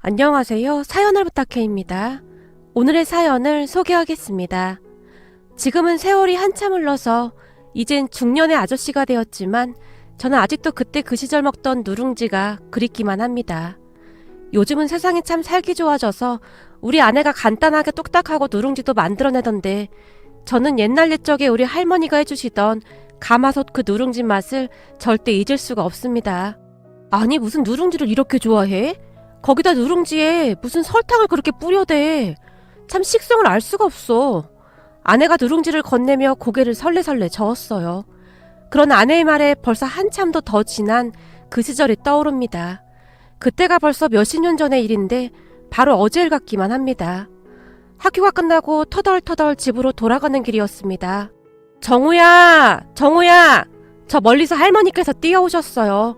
안녕하세요. 사연을 부탁해입니다. 오늘의 사연을 소개하겠습니다. 지금은 세월이 한참 흘러서 이젠 중년의 아저씨가 되었지만 저는 아직도 그때 그 시절 먹던 누룽지가 그립기만 합니다. 요즘은 세상이 참 살기 좋아져서 우리 아내가 간단하게 뚝딱하고 누룽지도 만들어내던데 저는 옛날 옛적에 우리 할머니가 해주시던 가마솥 그 누룽지 맛을 절대 잊을 수가 없습니다. 아니 무슨 누룽지를 이렇게 좋아해? 거기다 누룽지에 무슨 설탕을 그렇게 뿌려대. 참 식성을 알 수가 없어. 아내가 누룽지를 건네며 고개를 설레설레 저었어요. 그런 아내의 말에 벌써 한참 더 지난 그 시절이 떠오릅니다. 그때가 벌써 몇십 년 전의 일인데 바로 어제 일 같기만 합니다. 학교가 끝나고 터덜터덜 집으로 돌아가는 길이었습니다. 정우야! 정우야! 저 멀리서 할머니께서 뛰어오셨어요.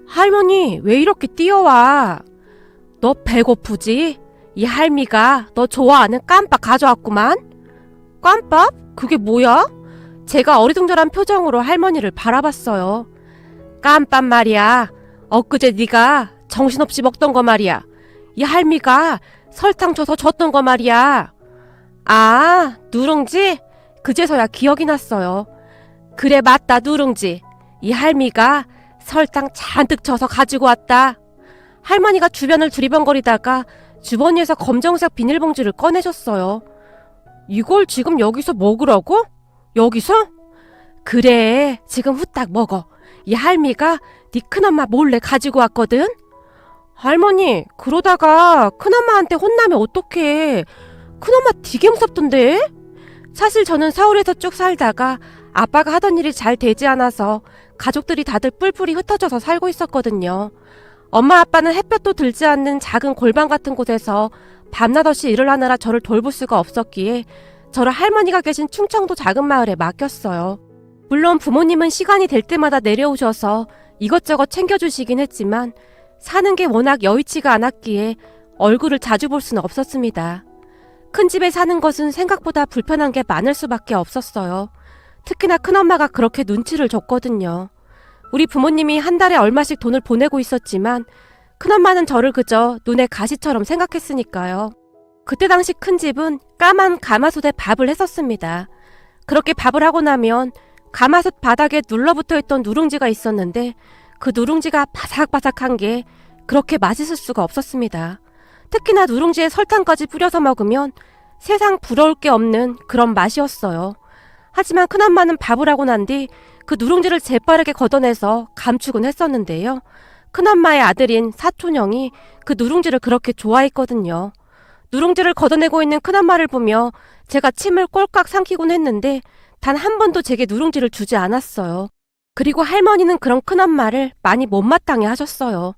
할머니, 왜 이렇게 뛰어와? 너 배고프지? 이 할미가 너 좋아하는 깜빡 가져왔구만. 깜빡? 그게 뭐야? 제가 어리둥절한 표정으로 할머니를 바라봤어요. 깜빡 말이야. 엊그제 네가 정신없이 먹던 거 말이야. 이 할미가 설탕 줘서 줬던 거 말이야. 아, 누룽지? 그제서야 기억이 났어요. 그래 맞다 누룽지. 이 할미가 설탕 잔뜩 쳐서 가지고 왔다. 할머니가 주변을 두리번거리다가 주머니에서 검정색 비닐봉지를 꺼내셨어요. 이걸 지금 여기서 먹으라고? 여기서? 그래, 지금 후딱 먹어. 이 할미가 네 큰엄마 몰래 가지고 왔거든? 할머니, 그러다가 큰엄마한테 혼나면 어떡해. 큰엄마 되게 무섭던데? 사실 저는 서울에서 쭉 살다가 아빠가 하던 일이 잘 되지 않아서 가족들이 다들 뿔뿔이 흩어져서 살고 있었거든요. 엄마 아빠는 햇볕도 들지 않는 작은 골방 같은 곳에서 밤낮없이 일을 하느라 저를 돌볼 수가 없었기에 저를 할머니가 계신 충청도 작은 마을에 맡겼어요. 물론 부모님은 시간이 될 때마다 내려오셔서 이것저것 챙겨주시긴 했지만 사는 게 워낙 여의치가 않았기에 얼굴을 자주 볼 수는 없었습니다. 큰 집에 사는 것은 생각보다 불편한 게 많을 수밖에 없었어요. 특히나 큰엄마가 그렇게 눈치를 줬거든요. 우리 부모님이 한 달에 얼마씩 돈을 보내고 있었지만 큰엄마는 저를 그저 눈의 가시처럼 생각했으니까요. 그때 당시 큰 집은 까만 가마솥에 밥을 했었습니다. 그렇게 밥을 하고 나면 가마솥 바닥에 눌러붙어 있던 누룽지가 있었는데 그 누룽지가 바삭바삭한 게 그렇게 맛있을 수가 없었습니다. 특히나 누룽지에 설탕까지 뿌려서 먹으면 세상 부러울 게 없는 그런 맛이었어요. 하지만 큰엄마는 밥을 하고 난 뒤 그 누룽지를 재빠르게 걷어내서 감축은 했었는데요. 큰엄마의 아들인 사촌형이 그 누룽지를 그렇게 좋아했거든요. 누룽지를 걷어내고 있는 큰엄마를 보며 제가 침을 꼴깍 삼키곤 했는데 단 한 번도 제게 누룽지를 주지 않았어요. 그리고 할머니는 그런 큰엄마를 많이 못마땅해 하셨어요.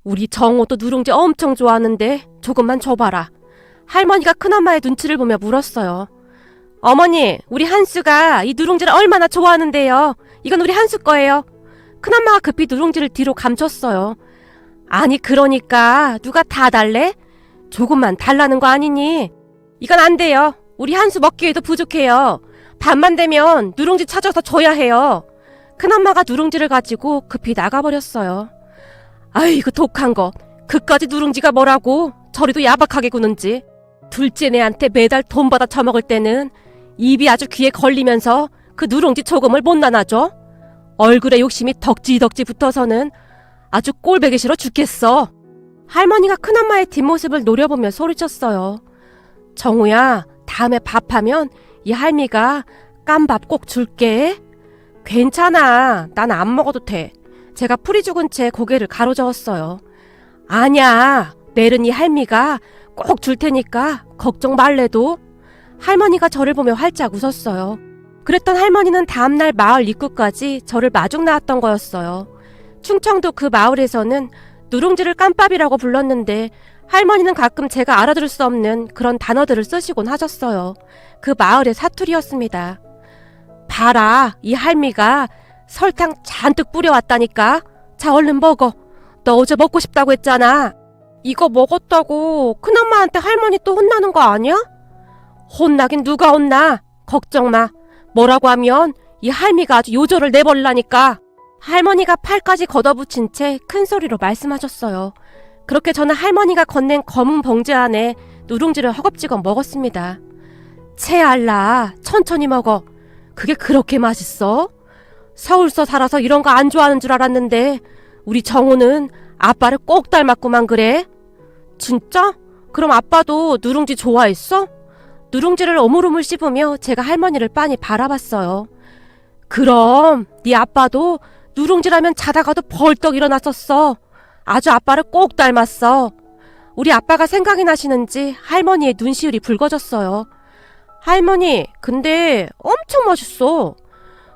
우리 정호도 누룽지 엄청 좋아하는데 조금만 줘봐라. 할머니가 큰엄마의 눈치를 보며 물었어요. 어머니, 우리 한수가 이 누룽지를 얼마나 좋아하는데요. 이건 우리 한수 거예요. 큰엄마가 급히 누룽지를 뒤로 감췄어요. 아니 그러니까 누가 다 달래? 조금만 달라는 거 아니니? 이건 안 돼요. 우리 한수 먹기에도 부족해요. 밤만 되면 누룽지 찾아서 줘야 해요. 큰엄마가 누룽지를 가지고 급히 나가버렸어요. 아이고 독한 거. 그까지 누룽지가 뭐라고 저리도 야박하게 구는지. 둘째 내한테 매달 돈 받아 처먹을 때는 입이 아주 귀에 걸리면서 그 누룽지 조금을 못 나눠줘. 얼굴에 욕심이 덕지덕지 붙어서는 아주 꼴보기 싫어 죽겠어. 할머니가 큰엄마의 뒷모습을 노려보며 소리쳤어요. 정우야, 다음에 밥하면 이 할미가 깐밥 꼭 줄게. 괜찮아, 난 안 먹어도 돼. 제가 풀이 죽은 채 고개를 가로저었어요. 아냐, 내일은 이 할미가 꼭 줄 테니까 걱정 말래도. 할머니가 저를 보며 활짝 웃었어요. 그랬던 할머니는 다음날 마을 입구까지 저를 마중 나왔던 거였어요. 충청도 그 마을에서는 누룽지를 깜밥이라고 불렀는데 할머니는 가끔 제가 알아들을 수 없는 그런 단어들을 쓰시곤 하셨어요. 그 마을의 사투리였습니다. 봐라, 이 할미가 설탕 잔뜩 뿌려왔다니까. 자 얼른 먹어. 너 어제 먹고 싶다고 했잖아. 이거 먹었다고 큰엄마한테 할머니 또 혼나는 거 아니야? 혼나긴 누가 혼나. 걱정 마. 뭐라고 하면 이 할미가 아주 요절을 내버리라니까. 할머니가 팔까지 걷어붙인 채 큰 소리로 말씀하셨어요. 그렇게 저는 할머니가 건넨 검은 봉지 안에 누룽지를 허겁지겁 먹었습니다. 채알라, 천천히 먹어. 그게 그렇게 맛있어? 서울서 살아서 이런 거 안 좋아하는 줄 알았는데 우리 정호는 아빠를 꼭 닮았구만 그래. 진짜? 그럼 아빠도 누룽지 좋아했어? 누룽지를 오물오물 씹으며 제가 할머니를 빤히 바라봤어요. 그럼 네 아빠도 누룽지라면 자다가도 벌떡 일어났었어. 아주 아빠를 꼭 닮았어. 우리 아빠가 생각이 나시는지 할머니의 눈시울이 붉어졌어요. 할머니, 근데 엄청 맛있어.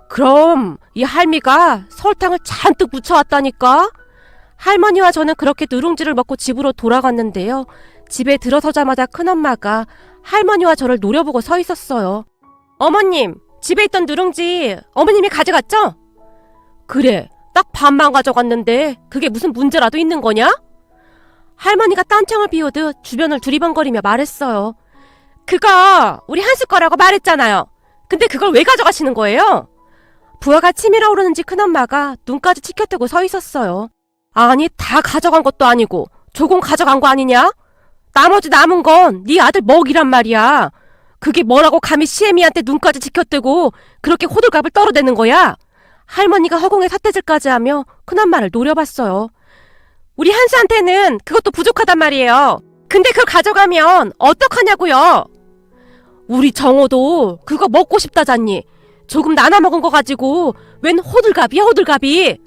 그럼 이 할미가 설탕을 잔뜩 묻혀왔다니까? 할머니와 저는 그렇게 누룽지를 먹고 집으로 돌아갔는데요. 집에 들어서자마자 큰엄마가 할머니와 저를 노려보고 서 있었어요. 어머님, 집에 있던 누룽지 어머님이 가져갔죠? 그래, 딱 반만 가져갔는데 그게 무슨 문제라도 있는 거냐? 할머니가 딴청을 비우듯 주변을 두리번거리며 말했어요. 그거 우리 한수 거라고 말했잖아요. 근데 그걸 왜 가져가시는 거예요? 부하가 치밀어 오르는지 큰엄마가 눈까지 치켜뜨고 서 있었어요. 아니, 다 가져간 것도 아니고 조금 가져간 거 아니냐? 나머지 남은 건 네 아들 먹이란 말이야. 그게 뭐라고 감히 시애미한테 눈까지 치켜뜨고 그렇게 호들갑을 떨어대는 거야? 할머니가 허공에 삿대질까지 하며 큰엄마를 노려봤어요. 우리 한수한테는 그것도 부족하단 말이에요. 근데 그걸 가져가면 어떡하냐고요? 우리 정호도 그거 먹고 싶다잖니. 조금 나눠 먹은 거 가지고 웬 호들갑이야 호들갑이.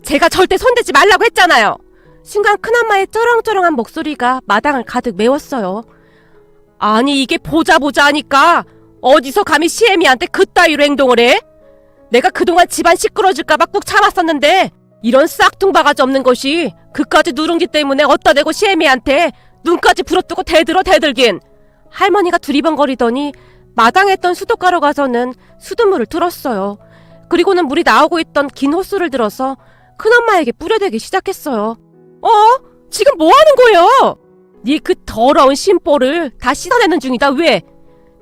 제가 절대 손대지 말라고 했잖아요. 순간 큰엄마의 쩌렁쩌렁한 목소리가 마당을 가득 메웠어요. 아니 이게 보자 하니까 어디서 감히 시애미한테 그따위로 행동을 해? 내가 그동안 집안 시끄러질까봐 꾹 참았었는데 이런 싹퉁바가지 없는 것이 그까지 누룽지 때문에 어디다 대고 시애미한테 눈까지 부러뜨고 대들긴. 할머니가 두리번거리더니 마당에 있던 수도가로 가서는 수돗물을 틀었어요. 그리고는 물이 나오고 있던 긴 호스를 들어서 큰엄마에게 뿌려대기 시작했어요. 지금 뭐 하는 거예요? 네 그 더러운 심보를 다 씻어내는 중이다. 왜?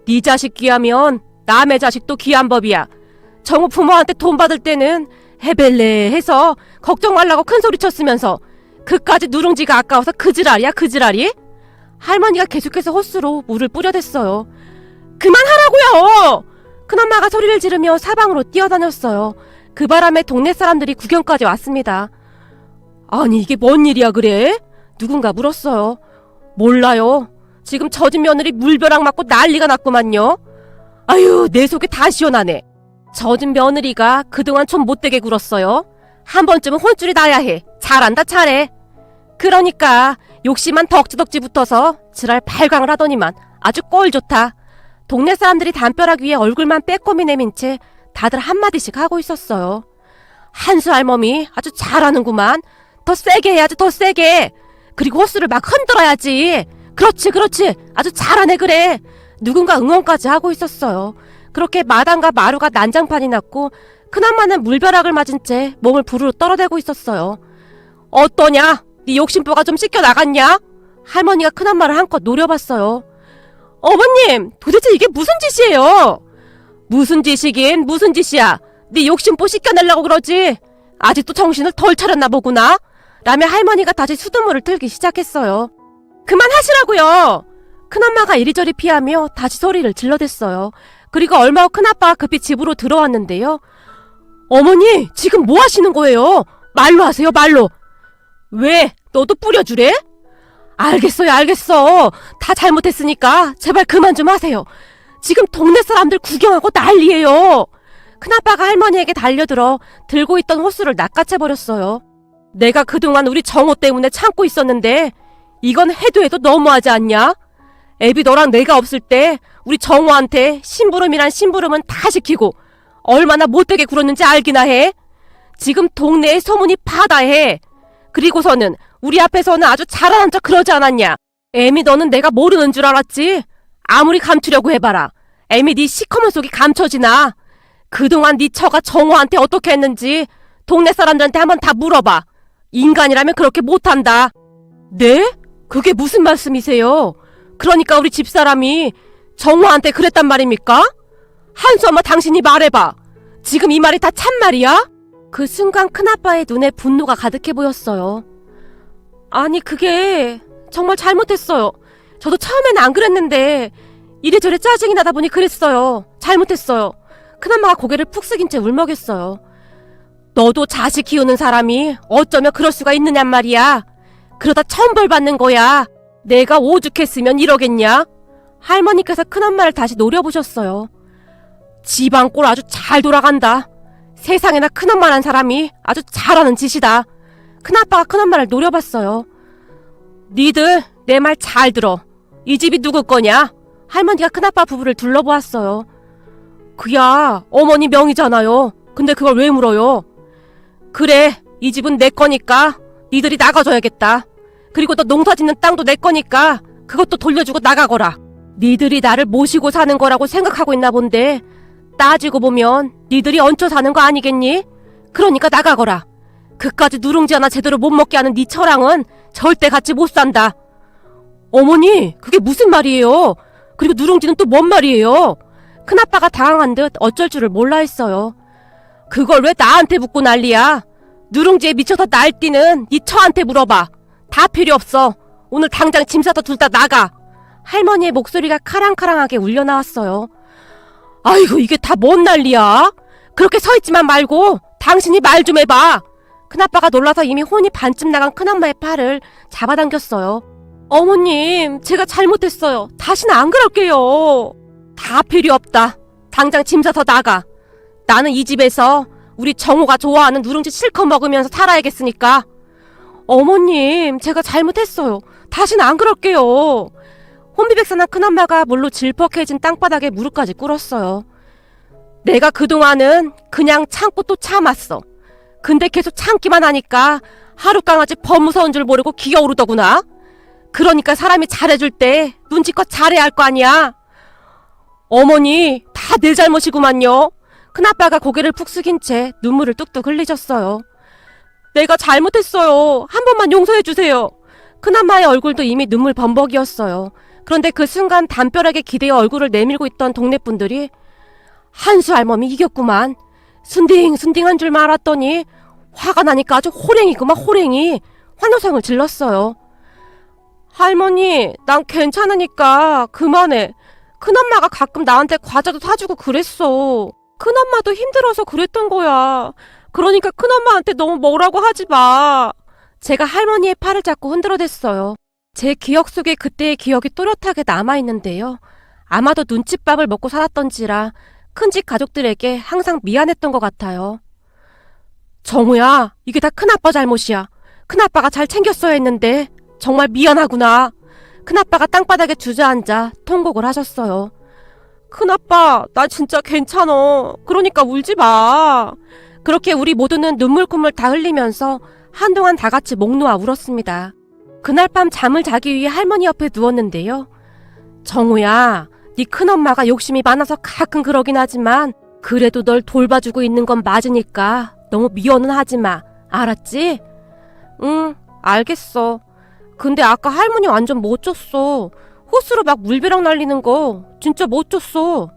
네 자식 귀하면 남의 자식도 귀한 법이야. 정우 부모한테 돈 받을 때는 해벨레 해서 걱정 말라고 큰소리 쳤으면서 그까지 누룽지가 아까워서 그지랄이야 그지랄이? 할머니가 계속해서 호스로 물을 뿌려댔어요. 그만하라고요! 큰엄마가 소리를 지르며 사방으로 뛰어다녔어요. 그 바람에 동네 사람들이 구경까지 왔습니다. 아니 이게 뭔 일이야 그래? 누군가 물었어요. 몰라요. 지금 젖은 며느리 물벼락 맞고 난리가 났구만요. 아유 내 속이 다 시원하네. 젖은 며느리가 그동안 좀 못되게 굴었어요. 한 번쯤은 혼쭐이 나야 해. 잘한다 잘해. 그러니까 욕심만 덕지덕지 붙어서 지랄 발광을 하더니만 아주 꼴 좋다. 동네 사람들이 담벼락 위에 얼굴만 빼꼼히 내민 채 다들 한마디씩 하고 있었어요. 한수 할멈이 아주 잘하는구만. 더 세게 해야지 더 세게. 그리고 호스를 막 흔들어야지. 그렇지 아주 잘하네 그래. 누군가 응원까지 하고 있었어요. 그렇게 마당과 마루가 난장판이 났고 큰엄마는 물벼락을 맞은 채 몸을 부르르 떨어대고 있었어요. 어떠냐? 네 욕심보가 좀 씻겨나갔냐? 할머니가 큰엄마를 한껏 노려봤어요. 어머님 도대체 이게 무슨 짓이에요? 무슨 짓이긴 무슨 짓이야. 네 욕심보 씻겨내려고 그러지. 아직도 정신을 덜 차렸나 보구나. 라며 할머니가 다시 수돗물을 틀기 시작했어요. 그만하시라고요. 큰엄마가 이리저리 피하며 다시 소리를 질러댔어요. 그리고 얼마 후 큰아빠가 급히 집으로 들어왔는데요. 어머니 지금 뭐 하시는 거예요? 말로 하세요 말로. 왜? 너도 뿌려주래? 알겠어. 다 잘못했으니까 제발 그만 좀 하세요. 지금 동네 사람들 구경하고 난리예요. 큰아빠가 할머니에게 달려들어 들고 있던 호스를 낚아채버렸어요. 내가 그동안 우리 정호 때문에 참고 있었는데 이건 해도 너무하지 않냐? 애비 너랑 내가 없을 때 우리 정호한테 심부름이란 심부름은 다 시키고 얼마나 못되게 굴었는지 알기나 해? 지금 동네에 소문이 파다해. 그리고서는 우리 앞에서는 아주 잘하는 척 그러지 않았냐? 애미 너는 내가 모르는 줄 알았지? 아무리 감추려고 해봐라. 애미 네 시커먼 속이 감춰지나? 그동안 네 처가 정호한테 어떻게 했는지 동네 사람들한테 한번 다 물어봐. 인간이라면 그렇게 못한다. 네? 그게 무슨 말씀이세요? 그러니까 우리 집사람이 정호한테 그랬단 말입니까? 한수 엄마 당신이 말해봐. 지금 이 말이 다 참말이야? 그 순간 큰아빠의 눈에 분노가 가득해 보였어요. 아니, 그게 정말 잘못했어요. 저도 처음엔 안 그랬는데 이래저래 짜증이 나다 보니 그랬어요. 잘못했어요. 큰엄마가 고개를 푹 숙인 채 울먹였어요. 너도 자식 키우는 사람이 어쩌면 그럴 수가 있느냔 말이야. 그러다 천벌 받는 거야. 내가 오죽했으면 이러겠냐? 할머니께서 큰엄마를 다시 노려보셨어요. 집안 꼴 아주 잘 돌아간다. 세상에나 큰엄마란 사람이 아주 잘하는 짓이다. 큰아빠가 큰엄마를 노려봤어요. 니들 내 말 잘 들어. 이 집이 누구 거냐? 할머니가 큰아빠 부부를 둘러보았어요. 그야 어머니 명의잖아요. 근데 그걸 왜 물어요? 그래, 이 집은 내 거니까 니들이 나가줘야겠다. 그리고 너 농사짓는 땅도 내 거니까 그것도 돌려주고 나가거라. 니들이 나를 모시고 사는 거라고 생각하고 있나 본데 따지고 보면 니들이 얹혀 사는 거 아니겠니? 그러니까 나가거라. 그까지 누룽지 하나 제대로 못 먹게 하는 니 처랑은 절대 같이 못 산다. 어머니, 그게 무슨 말이에요? 그리고 누룽지는 또 뭔 말이에요? 큰아빠가 당황한 듯 어쩔 줄을 몰라 했어요. 그걸 왜 나한테 묻고 난리야? 누룽지에 미쳐서 날뛰는 니 처한테 물어봐. 다 필요 없어. 오늘 당장 짐 싸서 둘 다 나가. 할머니의 목소리가 카랑카랑하게 울려나왔어요. 아이고, 이게 다 뭔 난리야? 그렇게 서 있지만 말고 당신이 말 좀 해봐. 큰아빠가 놀라서 이미 혼이 반쯤 나간 큰엄마의 팔을 잡아당겼어요. 어머님, 제가 잘못했어요. 다시는 안 그럴게요. 다 필요 없다. 당장 짐 싸서 나가. 나는 이 집에서 우리 정호가 좋아하는 누룽지 실컷 먹으면서 살아야겠으니까. 어머님, 제가 잘못했어요. 다시는 안 그럴게요. 혼비백산한 큰엄마가 물로 질퍽해진 땅바닥에 무릎까지 꿇었어요. 내가 그동안은 그냥 참고 또 참았어. 근데 계속 참기만 하니까 하루 강아지 범 무서운 줄 모르고 기어오르더구나. 그러니까 사람이 잘해줄 때 눈치껏 잘해야 할 거 아니야. 어머니, 다 내 잘못이구만요. 큰아빠가 고개를 푹 숙인 채 눈물을 뚝뚝 흘리셨어요. 내가 잘못했어요. 한 번만 용서해주세요. 큰엄마의 얼굴도 이미 눈물 범벅이었어요. 그런데 그 순간 담벼락에 기대어 얼굴을 내밀고 있던 동네 분들이 한수 할멈이 이겼구만. 순딩순딩한 줄 알았더니 화가 나니까 아주 호랭이구만, 호랭이. 환호성을 질렀어요. 할머니, 난 괜찮으니까 그만해. 큰엄마가 가끔 나한테 과자도 사주고 그랬어. 큰엄마도 힘들어서 그랬던 거야. 그러니까 큰엄마한테 너무 뭐라고 하지 마. 제가 할머니의 팔을 잡고 흔들어댔어요. 제 기억 속에 그때의 기억이 또렷하게 남아있는데요. 아마도 눈칫밥을 먹고 살았던지라 큰집 가족들에게 항상 미안했던 것 같아요. 정우야, 이게 다 큰아빠 잘못이야. 큰아빠가 잘 챙겼어야 했는데 정말 미안하구나. 큰아빠가 땅바닥에 주저앉아 통곡을 하셨어요. 큰아빠, 나 진짜 괜찮아. 그러니까 울지 마. 그렇게 우리 모두는 눈물 콧물 다 흘리면서 한동안 다 같이 목 놓아 울었습니다. 그날 밤 잠을 자기 위해 할머니 옆에 누웠는데요. 정우야, 네 큰엄마가 욕심이 많아서 가끔 그러긴 하지만 그래도 널 돌봐주고 있는 건 맞으니까 너무 미워는 하지 마. 알았지? 응, 알겠어. 근데 아까 할머니 완전 멋졌어. 호스로 막 물벼락 날리는 거 진짜 멋졌어.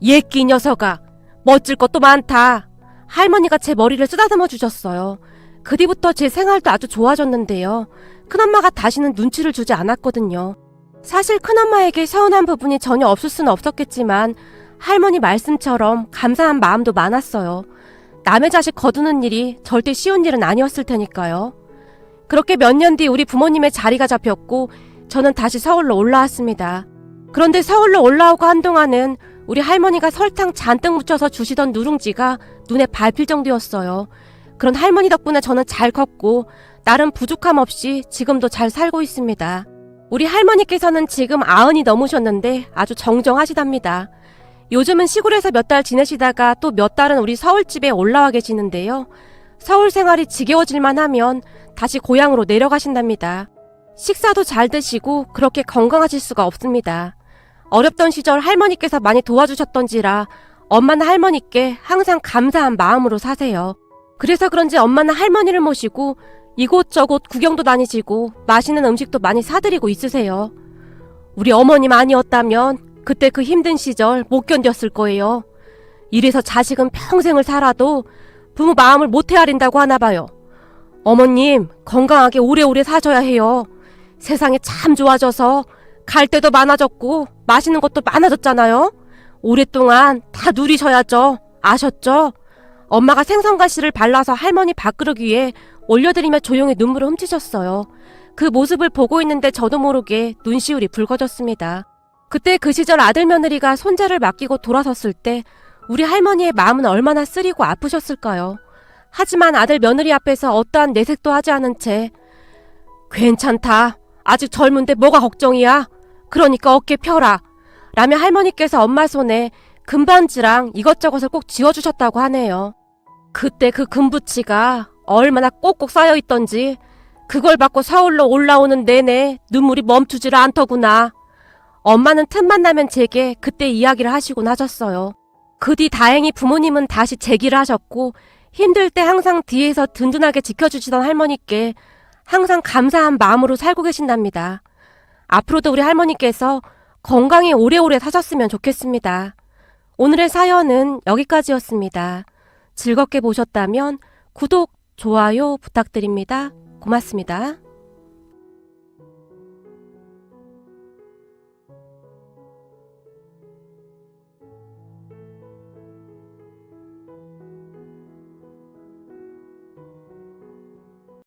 예끼 녀석아, 멋질 것도 많다. 할머니가 제 머리를 쓰다듬어 주셨어요. 그 뒤부터 제 생활도 아주 좋아졌는데요. 큰엄마가 다시는 눈치를 주지 않았거든요. 사실 큰엄마에게 서운한 부분이 전혀 없을 수는 없었겠지만 할머니 말씀처럼 감사한 마음도 많았어요. 남의 자식 거두는 일이 절대 쉬운 일은 아니었을 테니까요. 그렇게 몇 년 뒤 우리 부모님의 자리가 잡혔고 저는 다시 서울로 올라왔습니다. 그런데 서울로 올라오고 한동안은 우리 할머니가 설탕 잔뜩 묻혀서 주시던 누룽지가 눈에 밟힐 정도였어요. 그런 할머니 덕분에 저는 잘 컸고 나름 부족함 없이 지금도 잘 살고 있습니다. 우리 할머니께서는 지금 90이 넘으셨는데 아주 정정하시답니다. 요즘은 시골에서 몇 달 지내시다가 또 몇 달은 우리 서울집에 올라와 계시는데요. 서울 생활이 지겨워질만 하면 다시 고향으로 내려가신답니다. 식사도 잘 드시고 그렇게 건강하실 수가 없습니다. 어렵던 시절 할머니께서 많이 도와주셨던지라 엄마는 할머니께 항상 감사한 마음으로 사세요. 그래서 그런지 엄마는 할머니를 모시고 이곳저곳 구경도 다니시고 맛있는 음식도 많이 사드리고 있으세요. 우리 어머님 아니었다면 그때 그 힘든 시절 못 견뎠을 거예요. 이래서 자식은 평생을 살아도 부모 마음을 못 헤아린다고 하나 봐요. 어머님, 건강하게 오래오래 사셔야 해요. 세상이 참 좋아져서 갈 데도 많아졌고 맛있는 것도 많아졌잖아요. 오랫동안 다 누리셔야죠. 아셨죠? 엄마가 생선가시를 발라서 할머니 밥그릇 위에 올려드리며 조용히 눈물을 훔치셨어요. 그 모습을 보고 있는데 저도 모르게 눈시울이 붉어졌습니다. 그때 그 시절 아들 며느리가 손자를 맡기고 돌아섰을 때 우리 할머니의 마음은 얼마나 쓰리고 아프셨을까요? 하지만 아들 며느리 앞에서 어떠한 내색도 하지 않은 채 괜찮다. 아직 젊은데 뭐가 걱정이야. 그러니까 어깨 펴라. 라며 할머니께서 엄마 손에 금반지랑 이것저것을 꼭 쥐어주셨다고 하네요. 그때 그 금부치가 얼마나 꼭꼭 쌓여있던지 그걸 받고 서울로 올라오는 내내 눈물이 멈추질 않더구나. 엄마는 틈만 나면 제게 그때 이야기를 하시곤 하셨어요. 그 뒤 다행히 부모님은 다시 재기를 하셨고 힘들 때 항상 뒤에서 든든하게 지켜주시던 할머니께 항상 감사한 마음으로 살고 계신답니다. 앞으로도 우리 할머니께서 건강히 오래오래 사셨으면 좋겠습니다. 오늘의 사연은 여기까지였습니다. 즐겁게 보셨다면 구독, 좋아요 부탁드립니다. 고맙습니다.